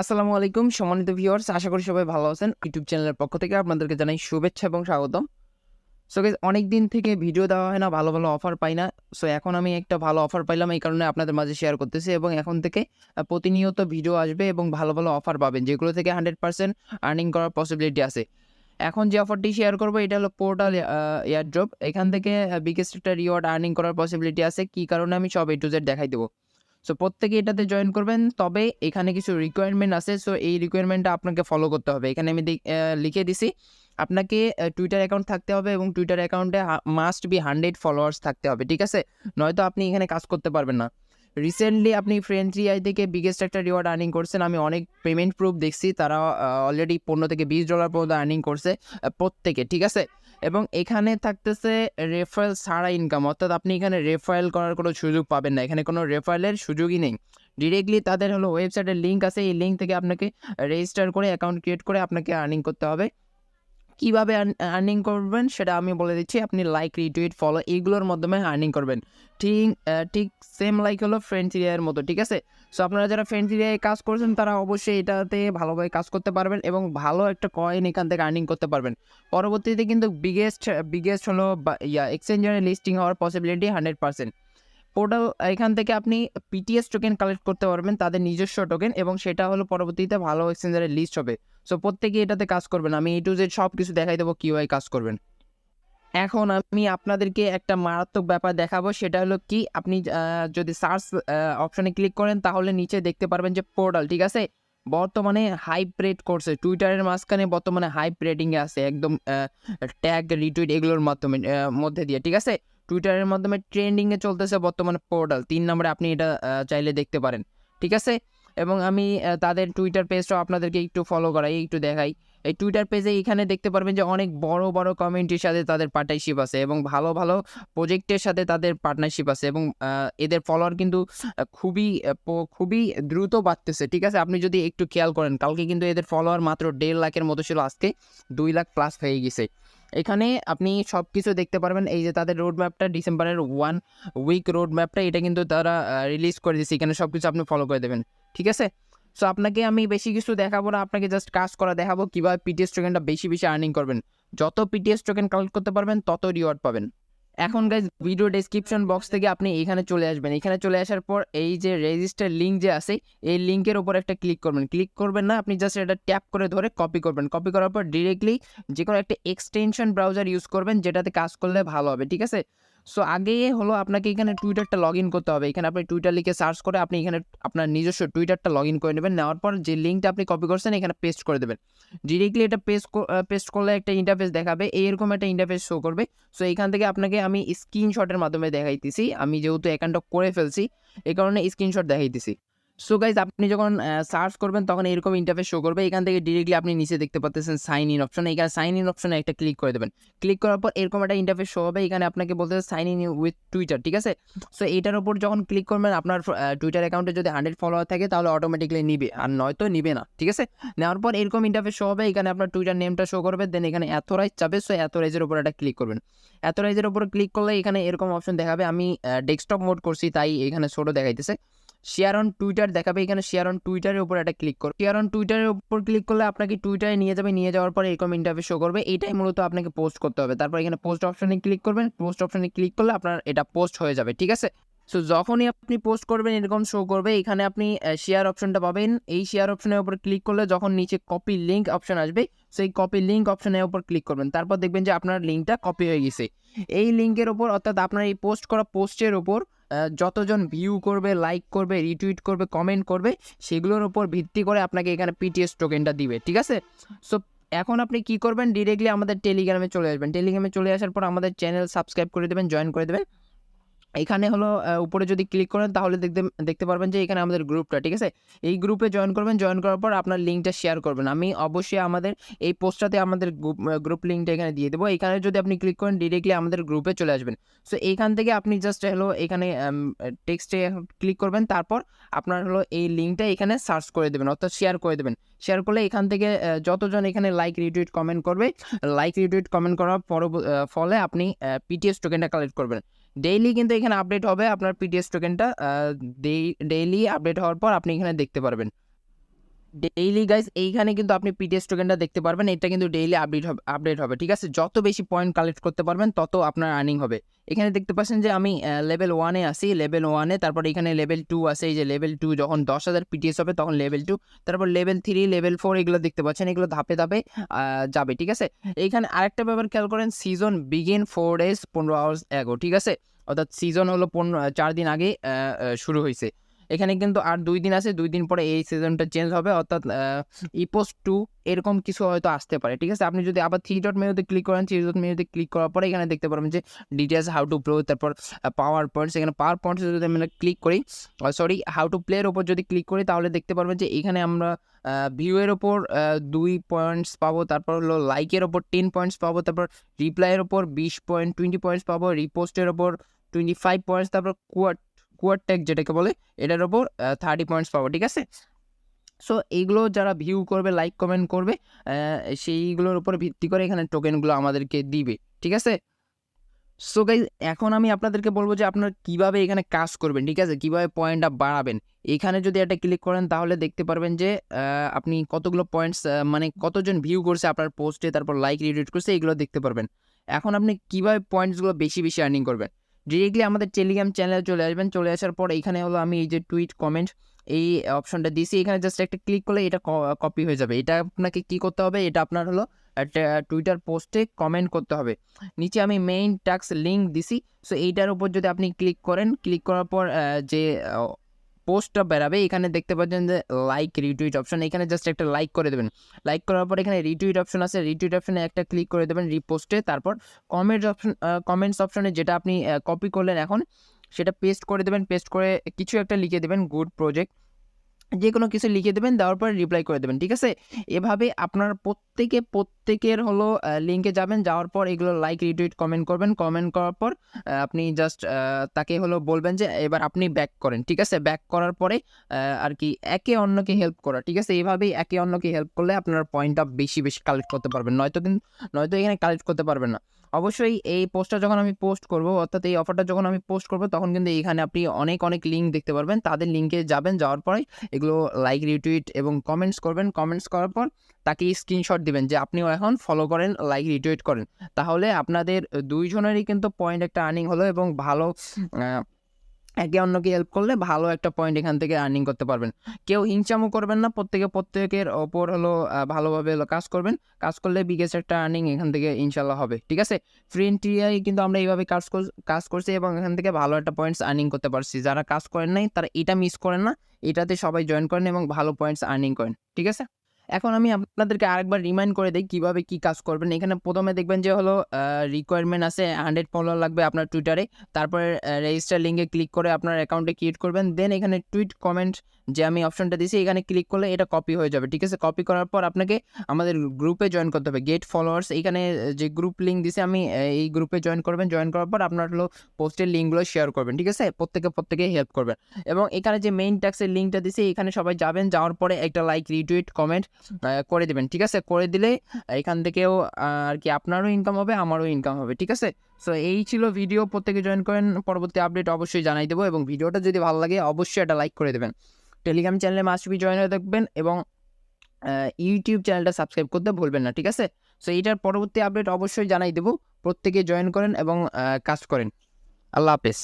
আসসালামু আলাইকুম সম্মানিত ভিউয়ার্স, আশা করি সবাই ভালো আছেন। ইউটিউব চ্যানেলের পক্ষ থেকে আপনাদেরকে জানাই শুভেচ্ছা এবং স্বাগতম। সো গাইস, অনেকদিন থেকে ভিডিও দেওয়া হয় না, ভালো অফার পাই না। সো এখন আমি একটা ভালো অফার পাইলাম, এই কারণে আপনাদের মাঝে শেয়ার করতেছি এবং এখন থেকে প্রতিনিয়ত ভিডিও আসবে এবং ভালো অফার পাবেন, যেগুলো থেকে 100% আর্নিং করার পসিবিলিটি আছে। এখন যে অফারটি শেয়ার করব এটা হলো পোর্টাল এয়ারড্রপ। এখান থেকে বিগেস্ট একটা রিওয়ার্ড আর্নিং করার পসিবিলিটি আছে। কি কারণে আমি সব A to Z দেখাই দেব। সো প্রত্যেকে এটাতে জয়েন করবেন। তবে এখানে কিছু রিকোয়ারমেন্ট আছে। সো এই রিকোয়ারমেন্টটা আপনাকে ফলো করতে হবে। এখানে আমি লিখে দিছি। আপনাকে টুইটার অ্যাকাউন্ট থাকতে হবে এবং টুইটার অ্যাকাউন্টে মাস্ট বি 100 ফলোয়ার্স থাকতে হবে। ঠিক আছে? নয়তো আপনি এখানে কাজ করতে পারবেন না। রিসেন্টলি আপনি ফ্রেন্ডলি আই থেকে বিগেস্ট একটা রিওয়ার্ড আর্নিং করছেন। আমি অনেক পেমেন্ট প্রুফ দেখছি। তারা অলরেডি $15 থেকে $20 পর্যন্ত আর্নিং করছে প্রত্যেকে। ঠিক আছে? এবং এখানে থাকতেছে রেফারেল ছাড়া ইনকাম, অর্থাৎ আপনি এখানে রেফারেল করার কোনো সুযোগ পাবেন না। এখানে কোনো রেফারেলের সুযোগই নেই। ডিরেক্টলি তাদের ওয়েবসাইটের লিঙ্ক আছে। এই লিঙ্ক থেকে আপনাকে রেজিস্টার করে অ্যাকাউন্ট ক্রিয়েট করে আপনাকে আর্নিং করতে হবে। কিভাবে আর্নিং করবেন সেটা আমি বলে দিচ্ছি। আপনি লাইক, রিটুইট, ফলো এইগুলোর মাধ্যমে আর্নিং করবেন। ঠিক সেম লাইক হলো ফ্রেন্ডস এরিয়ার মতো। ঠিক আছে? সো আপনারা যারা ফ্রেন্ডস এরিয়ায় কাজ করছেন তারা অবশ্যই এটাতে ভালোভাবে কাজ করতে পারবেন এবং ভালো একটা কয়েন এখান থেকে আর্নিং করতে পারবেন। পরবর্তীতে কিন্তু বিগেস্ট হলো এক্সচেঞ্জারে লিস্টিং হওয়ার পসিবিলিটি 100%। পোর্টাল এখান থেকে আপনি পিটিএস টোকেন কালেক্ট করতে পারবেন, তাদের নিজস্ব টোকেন, এবং সেটা হলো পরবর্তীতে ভালো এক্সচেঞ্জারে লিস্ট হবে। সো প্রত্যেকেই এটাতে কাজ করবেন। আমি A to Z সব কিছু দেখাই দেবো কীভাবে কাজ করবেন। এখন আমি আপনাদেরকে একটা মারাত্মক ব্যাপার দেখাবো। সেটা হলো কি, আপনি যদি সার্চ অপশনে ক্লিক করেন তাহলে নিচে দেখতে পারবেন যে পোর্টাল, ঠিক আছে, বর্তমানে হাইপ রেট করছে। টুইটারের মাঝখানে বর্তমানে হাইপ রেটিংয়ে আছে, একদম ট্যাগ, রিটুইট এগুলোর মাধ্যমে মধ্যে দিয়ে। ঠিক আছে? টুইটারের মাধ্যমে ট্রেন্ডিংয়ে চলতেছে বর্তমানে পোর্টাল 3 নম্বরে। আপনি এটা চাইলে দেখতে পারেন। ঠিক আছে? এবং আমি তাদের টুইটার পেজটাও আপনাদেরকে একটু ফলো করাই, একটু দেখাই। এই টুইটার পেজে এখানে দেখতে পারবেন যে অনেক বড় কমিউনিটির সাথে তাদের পার্টনারশিপ আছে এবং ভালো প্রজেক্টের সাথে তাদের পার্টনারশিপ আছে এবং এদের ফলোয়ার কিন্তু খুবই দ্রুত বাড়তেছে। ঠিক আছে? আপনি যদি একটু খেয়াল করেন, কালকে কিন্তু এদের ফলোয়ার মাত্র 1.5 লাখের মতো ছিল, আজকে 2 লাখ প্লাস হয়ে গেছে। এখানে আপনি সব কিছু দেখতে পারবেন। এই যে তাদের রোড ম্যাপটা, ডিসেম্বরের 1 উইক রোড ম্যাপটা, এটা কিন্তু তারা রিলিজ করে দিয়েছে। এখানে সব কিছু আপনি ফলো করে দেবেন। ঠিক আছে? সো আপনাকে আমি বেশি কিছু দেখাবো না, আপনাকে জাস্ট কাজ করা দেখাবো কীভাবে পিটিএস টোকেনটা বেশি আর্নিং করবেন। যত পিটিএস টোকেন কালেক্ট করতে পারবেন তত রিওয়ার্ড পাবেন। এখন গাইজ, ভিডিও ডেসক্রিপশন বক্স থেকে আপনি এখানে চলে আসবেন। এখানে চলে আসার পর এই যে রেজিস্টার লিঙ্ক যে আছে, এই লিঙ্কের উপর একটা ক্লিক করবেন না, আপনি জাস্ট এটা ট্যাপ করে ধরে কপি করবেন। কপি করার পর ডিরেক্টলি যে কোনো একটা এক্সটেনশন ব্রাউজার ইউজ করবেন, যেটাতে কাজ করলে ভালো হবে। ঠিক আছে? সো আগে হলো আপনাকে এখানে টুইটারটা লগ ইন করতে হবে। এখানে আপনি টুইটার লিখে সার্চ করে আপনি এখানে আপনার নিজস্ব টুইটারটা লগ ইন করে নেবেন। নেওয়ার পর যে লিঙ্কটা আপনি কপি করছেন এখানে পেস্ট করে দেবেন। ডিরেক্টলি এটা পেস্ট করলে একটা ইন্টারফেস দেখাবে, এইরকম একটা ইন্টারফেস শো করবে। সো এখান থেকে আপনাকে আমি স্ক্রিনশটের মাধ্যমে দেখাইতেছি। আমি যেহেতু অ্যাকাউন্টটা করে ফেলছি, এই কারণে স্ক্রিনশট দেখাইতেছি। সো গাইজ, আপনি যখন সার্চ করবেন তখন এরকম ইন্টারফেস শো করবে। এখান থেকে ডিরেক্টলি আপনি নিচে দেখতে পাচ্ছেন সাইন ইন অপশন। এখানে সাইন ইন অপশনে একটা ক্লিক করে দেবেন। ক্লিক করার পর এরকম একটা ইন্টারফেস শো হবে। এখানে আপনাকে বলতে সাইন ইন উইথ টুইটার। ঠিক আছে? সো এটার উপর যখন ক্লিক করবেন, আপনার টুইটার অ্যাকাউন্টে যদি 100 ফলোয়ার থাকে তাহলে অটোমেটিকলি নিবে, আর নয়তো নিবে না। ঠিক আছে? নেওয়ার পর এরকম ইন্টারফেস শো হবে। এখানে আপনার টুইটার নেমটা শো করবে, দেন এখানে অ্যাথোরাইজ চাবে। সো অ্যাথোরাইজের উপর একটা ক্লিক করবেন। অ্যাথোরাইজের উপর ক্লিক করলে এখানে এরকম অপশন দেখাবে। আমি ডেস্কটপ মোড করছি তাই এখানে ছোটো দেখাইতেছে। শেয়ার অন টুইটার দেখাবে। এখানে শেয়ার অন টুইটারের উপর একটা ক্লিক করুন। শেয়ার অন টুইটারের উপর ক্লিক করলে আপনাকে টুইটারে নিয়ে যাবে। নিয়ে যাওয়ার পরে এরকম ইন্টারফেস শো করবে। এইটাই মূলত আপনাকে পোস্ট করতে হবে। তারপর এখানে পোস্ট অপশনে ক্লিক করবেন। পোস্ট অপশনে ক্লিক করলে আপনার এটা পোস্ট হয়ে যাবে। ঠিক আছে? সো যখনই আপনি পোস্ট করবেন এরকম শো করবে। এখানে আপনি শেয়ার অপশনটা পাবেন। এই শেয়ার অপশনের উপর ক্লিক করলে যখন নিচে কপি লিঙ্ক অপশন আসবে, সেই কপি লিঙ্ক অপশনের উপর ক্লিক করবেন। তারপর দেখবেন যে আপনার লিঙ্কটা কপি হয়ে গেছে। এই লিঙ্কের উপর, অর্থাৎ আপনার এই পোস্ট করা পোস্টের উপর যতজন ভিউ করবে, লাইক করবে, রিটুইট করবে, কমেন্ট করবে, সেগুলোর উপর ভিত্তি করে আপনাকে এখানে পিটিএস টোকেনটা দিবে। ঠিক আছে? সো এখন আপনি কি করবেন, ডিরেক্টলি আমাদের টেলিগ্রামে চলে আসবেন। টেলিগ্রামে চলে আসার পর আমাদের চ্যানেল সাবস্ক্রাইব করে দেবেন, জয়েন করে দেবেন। এখানে হলো উপরে যদি ক্লিক করেন তাহলে দেখতে পারবেন যে এখানে আমাদের গ্রুপটা। ঠিক আছে? এই গ্রুপে জয়েন করবেন। জয়েন করার পর আপনার লিঙ্কটা শেয়ার করবেন। আমি অবশ্যই আমাদের এই পোস্টটাতে আমাদের গ্রুপ লিঙ্কটা এখানে দিয়ে দেবো। এখানে যদি আপনি ক্লিক করেন ডিরেক্টলি আমাদের গ্রুপে চলে আসবেন। সো এইখান থেকে আপনি জাস্ট হলো এখানে টেক্সটে ক্লিক করবেন। তারপর আপনার হলো এই লিঙ্কটা এখানে সার্চ করে দেবেন, অর্থাৎ শেয়ার করে দেবেন। শেয়ার করলে এখান থেকে যতজন এখানে লাইক, রিটুইট, কমেন্ট করবে, লাইক, রিটুইট, কমেন্ট করার ফলে আপনি পিটিএস টোকেনটা কালেক্ট করবেন। ডেইলি কিন্তু এখানে আপডেট হবে আপনার পিটিএস টোকেনটা। ডেইলি আপডেট হওয়ার পর আপনি এখানে দেখতে পারবেন। ডেইলি গাইস এইখানে কিন্তু আপনি পিটিএস টোকেনটা দেখতে পারবেন, এটা কিন্তু ডেইলি আপডেট হবে, ঠিক আছে। যত বেশি পয়েন্ট কালেক্ট করতে পারবেন তত আপনার আর্নিং হবে। এখানে দেখতে পাচ্ছেন যে আমি লেভেল 1-এ আছি, লেভেল 1-এ, তারপর এখানে লেভেল 2 আছে, এই যে লেভেল 2 যখন 10,000 পিটিএস হবে তখন লেভেল 2, তারপর লেভেল 3, লেভেল 4 এগুলো দেখতে পাচ্ছেন, এগুলো ধাপে ধাপে যাবে, ঠিক আছে। এইখানে আরেকটা ব্যাপার খেয়াল করেন, season begin 4 days 15 hours ago, ঠিক আছে। অর্থাৎ সিজন হলো 4 দিন আগে শুরু হয়েছে। এখানে কিন্তু আর 2 দিন আছে, 2 দিন পরে এই সিজনটা চেঞ্জ হবে, অর্থাৎ ইপোস 2 এরকম কিছু হয়তো আসতে পারে, ঠিক আছে। আপনি যদি আবার 3 ডট মেনুতে ক্লিক করেন, 3 ডট মেনুতে ক্লিক করার পরে এখানে দেখতে পারবেন যে ডিটেলস, হাউ টু প্লে, তারপর পাওয়ার পয়েন্টস। এখানে পাওয়ার পয়েন্টস যদি আমরা ক্লিক করি, সরি হাউ টু প্লে এর উপর যদি ক্লিক করি, তাহলে দেখতে পারবেন যে এখানে আমরা ভিউয়ের ওপর 2 পয়েন্টস পাবো, তারপর হলো লাইকের ওপর 10 পয়েন্টস পাবো, তারপর রিপ্লাইয়ের ওপর 20 পয়েন্টস পাবো, রিপোস্টের ওপর 25 পয়েন্টস, তারপর কোয়াড ট্যাগ যেটাকে বলে এটার ওপর 30 পয়েন্টস পাবো, ঠিক আছে। সো এইগুলো যারা ভিউ করবে, লাইক কমেন্ট করবে, সেইগুলোর উপর ভিত্তি করে এখানে টোকেনগুলো আমাদেরকে দিবে, ঠিক আছে। সো গাইজ এখন আমি আপনাদেরকে বলবো যে আপনারা কিভাবে এখানে কাজ করবেন, ঠিক আছে, কিভাবে পয়েন্টটা বাড়াবেন। এখানে যদি একটা ক্লিক করেন তাহলে দেখতে পারবেন যে আপনি কতগুলো পয়েন্টস, মানে কতজন ভিউ করছে আপনার পোস্টে, তারপর লাইক রিটুইট করছে, এগুলো দেখতে পারবেন। এখন আপনি কিভাবে পয়েন্টসগুলো বেশি বেশি আর্নিং করবেন, ডিরেক্টলি আমাদের টেলিগ্রাম চ্যানেলে চলে আসবেন। চলে আসার পর এখানে হলো আমি এই যে টুইট কমেন্ট এই অপশনটা দিয়েছি, এখানে জাস্ট একটা ক্লিক করলে এটা কপি হয়ে যাবে। এটা আপনাকে কি করতে হবে, এটা আপনার হলো একটা টুইটার পোস্টে কমেন্ট করতে হবে। নিচে আমি মেইন টাস্ক লিঙ্ক দিছি, সো এইটার উপর যদি আপনি ক্লিক করেন, ক্লিক করার পর যে পোস্টটা বেরাবে এখানে দেখতে পাচ্ছেন যে লাইক রিটুইট অপশন, এখানে জাস্ট একটা লাইক করে দেবেন। লাইক করার পর এখানে রিটুইট অপশন আছে, রিটুইট অপশনে একটা ক্লিক করে দেবেন রিপোস্টে, তারপর কমেন্টস অপশনে যেটা আপনি কপি করলেন এখন সেটা পেস্ট করে দেবেন। পেস্ট করে কিছু একটা লিখে দেবেন, গুড প্রজেক্ট, যে কোনো কিছু লিখে দেবেন, দেওয়ার পর রিপ্লাই করে দেবেন, ঠিক আছে। এভাবে আপনার প্রত্যেকের হলো লিঙ্কে যাবেন, যাওয়ার পর এগুলো লাইক রিটুইট কমেন্ট করবেন। কমেন্ট করার পর আপনি জাস্ট তাকে হলো বলবেন যে এবার আপনি ব্যাক করেন, ঠিক আছে। ব্যাক করার পরে আর কি একে অন্যকে হেল্প করা, ঠিক আছে। এইভাবেই একে অন্যকে হেল্প করলে আপনার পয়েন্টটা বেশি বেশি কালেক্ট করতে পারবেন, নয়তো এখানে কালেক্ট করতে পারবেন না। অবশ্যই এই পোস্টটা যখন আমি পোস্ট করব, অর্থাৎ এই অফারটা যখন আমি পোস্ট করব, তখন কিন্তু এখানে আপনি অনেক লিঙ্ক দেখতে পারবেন। তাদের লিঙ্কে যাবেন, যাওয়ার পরে এগুলো লাইক রিটুইট এবং কমেন্টস করবেন। কমেন্টস করার পর তাকে স্ক্রিনশট দিবেন যে আপনিও এখন ফলো করেন, লাইক রিটুইট করেন। তাহলে আপনাদের দুইজনেরই কিন্তু পয়েন্ট একটা আর্নিং হলো, এবং ভালো একে অন্যকে হেল্প করলে ভালো একটা পয়েন্ট এখান থেকে আর্নিং করতে পারবেন। কেউ হিংচামো করবেন না, প্রত্যেকের ওপর হলো ভালোভাবে হলো কাজ করবেন। কাজ করলে বিগেস্ট একটা আর্নিং এখান থেকে ইনশাল্লাহ হবে, ঠিক আছে। ফ্রি এন্ট্রিয়ায় কিন্তু আমরা এইভাবে কাজ করছি এবং এখান থেকে ভালো একটা পয়েন্টস আর্নিং করতে পারছি। যারা কাজ করেন নাই তারা এটা মিস করেন না, এটাতে সবাই জয়েন করেন এবং ভালো পয়েন্টস আর্নিং করেন, ঠিক আছে। এখন আমি আপনাদেরকে আরেকবার রিমাইন্ড করে দিই কিভাবে কি কাজ করবেন। এখানে প্রথমে দেখবেন যে হলো রিকোয়ারমেন্ট আছে, 100 ফলোয়ার লাগবে আপনার টুইটারে। তারপরে রেজিস্টার লিঙ্কে ক্লিক করে আপনার অ্যাকাউন্টে ক্রিয়েট করবেন। দেন এখানে টুইট কমেন্ট যে আমি অপশনটা দিয়েছি, এখানে ক্লিক করলে এটা কপি হয়ে যাবে, ঠিক আছে। কপি করার পর আপনাকে আমাদের গ্রুপে জয়েন করতে হবে, গেট ফলোয়ার্স। এখানে যে গ্রুপ লিঙ্ক দিয়েছি আমি, এই গ্রুপে জয়েন করবেন। জয়েন করার পর আপনার হলো পোস্টের লিঙ্কগুলো শেয়ার করবেন, ঠিক আছে। প্রত্যেকে হেল্প করবেন। এবং এখানে যে মেইন ট্যাক্সের লিঙ্কটা দিয়েছি, এখানে সবাই যাবেন, যাওয়ার পরে একটা লাইক রিটুইট কমেন্ট করে দেবেন, ঠিক আছে। করে দিলে এখান থেকেও আর কি আপনারও ইনকাম হবে, আমারও ইনকাম হবে, ঠিক আছে। সো এই ছিল ভিডিও, প্রত্যেকে জয়েন করেন। পরবর্তী আপডেট অবশ্যই জানাই দেবো, এবং ভিডিওটা যদি ভালো লাগে অবশ্যই একটা লাইক করে দেবেন। টেলিগ্রাম চ্যানেলে মাস্ট বি জয়েন হয়ে থাকবেন, এবং ইউটিউব চ্যানেলটা সাবস্ক্রাইব করতে ভুলবেন না, ঠিক আছে। সো এইটার পরবর্তী আপডেট অবশ্যই জানাই দেবো। প্রত্যেকে জয়েন করেন এবং কাজ করেন। আল্লাহ হাফেজ।